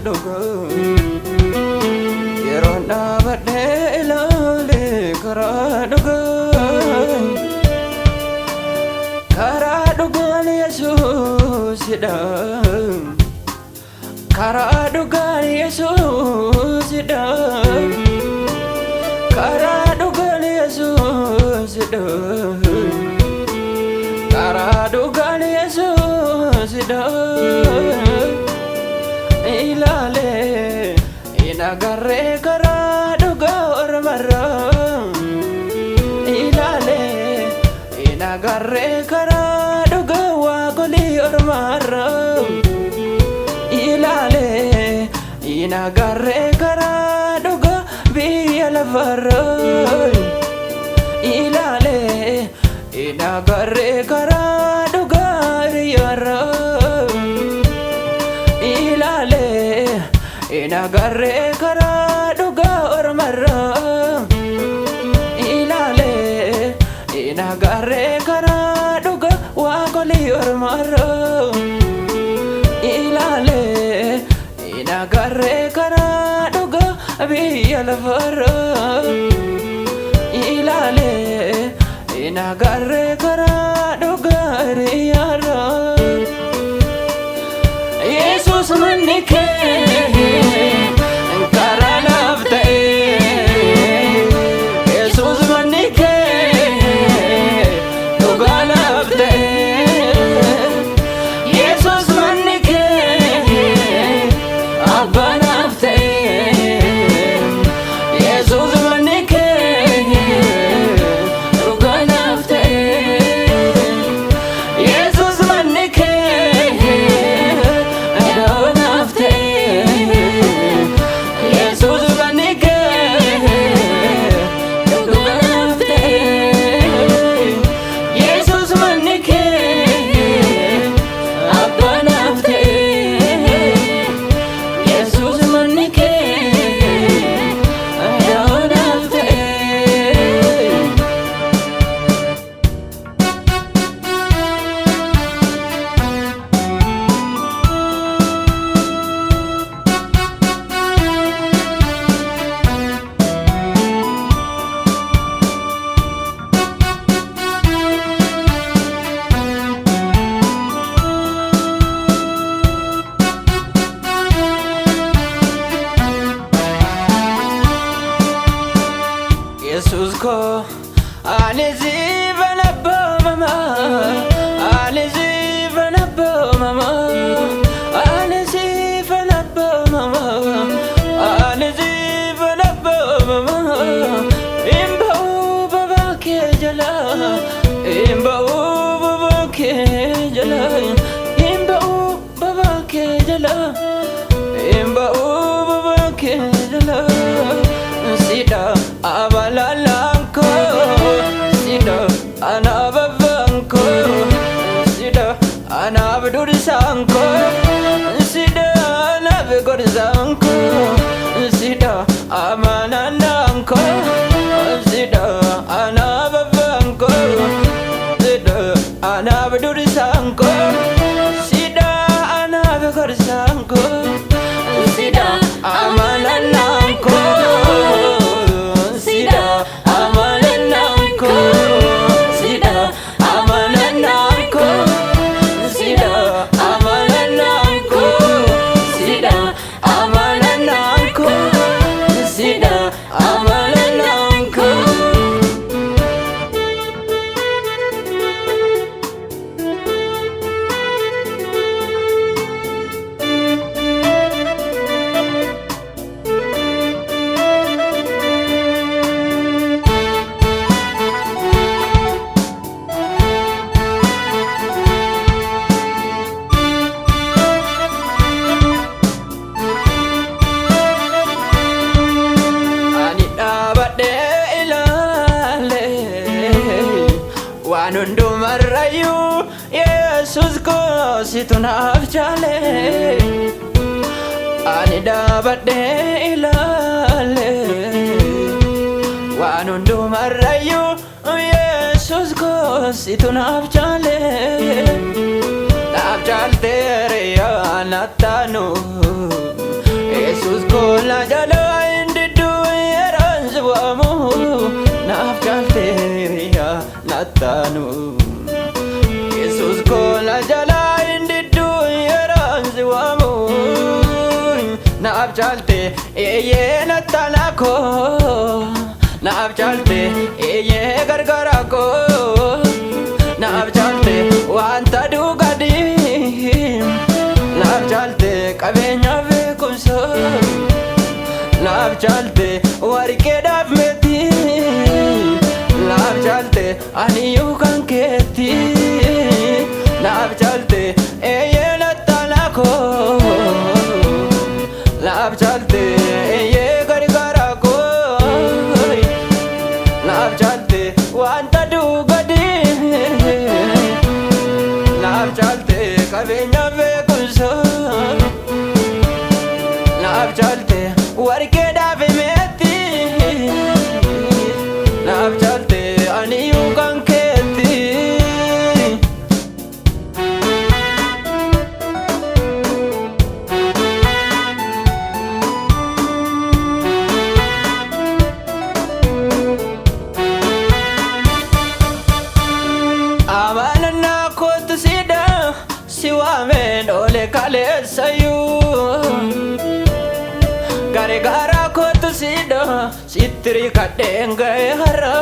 dhuga yeroon dhaabadhee ilaale karaa dhuga karaa dhugaan Yesuusidha karaa dhugaan Yesuusidha karaa dhugaan Yesuusidha karaa dhugaan Yesuusidha ilaale inagarre karaa dhugaa ormarra ilaale inagarre karaa dhugaa waaqolii ormarra ilaale inagarre karaa dhugaa biyya lafarra ilaale inagarre karaa dhugaa riyaarra ilaale inagarre karaa dhugaa ormarra ilaale inagarre karaa dhugaa waaqolii ormarra ilaale inagarre karaa dhugaa biyya lafarra ilaale inagarre karaa dhugaa riyaarra Yesus manni kee karaa naaf ta'e Yesus manni kee dhugaa naaf ta'e Yesus manni kee abbaa naaf ta'e Yesus manni kee dhugaa naaf ta'e Yesus manni kee adoo naaf ta'e Yesus manni kee dhugaa naaf ta'e Yesus manni kee abbaa naaf ta'e Yesus manni kee adoo naaf ta'e Yesus ko ani zivanabbo mama ani zivanabbo mama ani zivanabbo mama ani zivanabbo mama imba baba ke jala imba baba ke jala imba baba ke jala imba baba ke jala sida abalalanko sida anababanko sida anabdurisanko sida anabgorsanko sida amanananko sida anababanko sida anabdurisanko sida anabgorsanko sida amanananko sida amanananko sida amanananko sida amanananko sida amanananko sida amanananko Anundumarrayu Yesus ko situnaaf jale ani dabadde ilaale wanundumarrayu Yesus ko situnaaf jale naaf jaltere ya natanu kola jala indiddu yeran ziwamu naaf jalte ya natanu Jesus kola jala indiddu yeran ziwamu naaf jalte ye natanako naaf jalte ye gargara ko naaf jalte wanta dugadi naaf jalte qabenya beekumsa naaf jalte warqee dhaaf meeti naaf jalte aniyyuu kan keetti naaf jalte eeyyee nattaana koo naaf jalte eeyyee gargaara koo naaf jalte wanta dugadi naaf jalte qabeenya beekumsa naaf jalte warqee dhaaf meeti naaf jalte aniyyuu kan keetti amanana kootu sida si waameen ole kaleessayyuu gargaara kootu sida sittiri kadheen ga'e har'a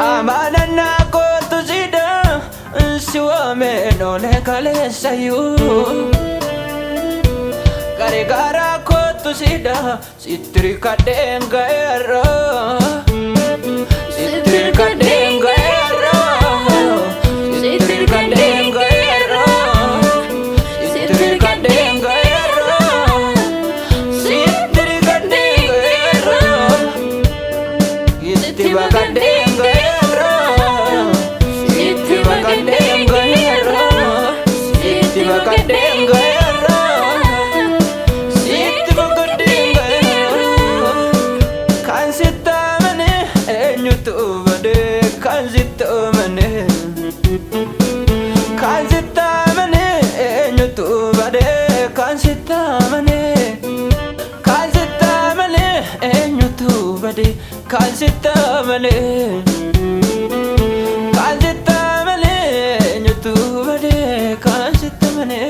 amanana kootu sida si waameen ole kaleessayyuu gargaara kootu sida sittiri kadheen ga'e har'a sittiri kadheen ga'e har'a sittiri kadheen ga'e har'a sittiri kadheen ga'e har'a sittiri kadheen ga'e har'a itti bakadheen ga'e har'a itti bakadheen ga'e har'a itti bakadheen ga'e har'a itti bakadheen ga'e har'a kan sitti amane eenyutu bade kan sitti amane kan sitti amane eenyutu bade kan sitti amane kan sitti amane eenyutu bade kan sitti amane kan sitti amane eenyutu bade kan sitti amane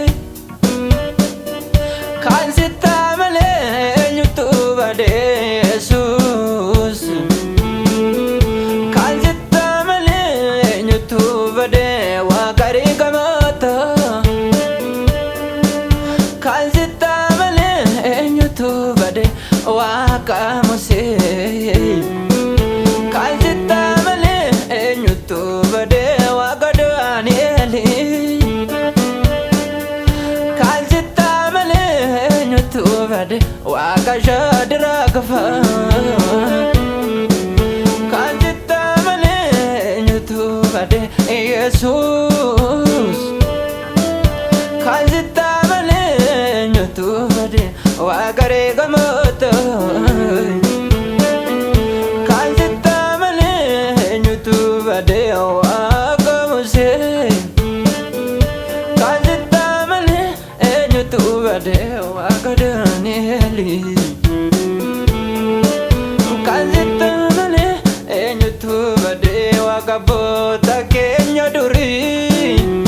kan sitti amane eenyutu bade Jesus kan sitti amane eenyutu bade waaqari gamata kan sitti amane eenyutu bade waaqa Musee kan sitti amane eenyutu bade waaqa Daani'eeli kan sitti amane eenyutu bade waaqa Shaadraak kan sitti amane eenyutu bade Yesuus kan sitti amane eenyutu bade waaqa Reegamoota kan sitti amane eenyutu bade waaqa Musee kan sitti amane eenyutu bade waaqa Daani'eeli kan sitti amane eenyutu bade waaqa abboota keenya durii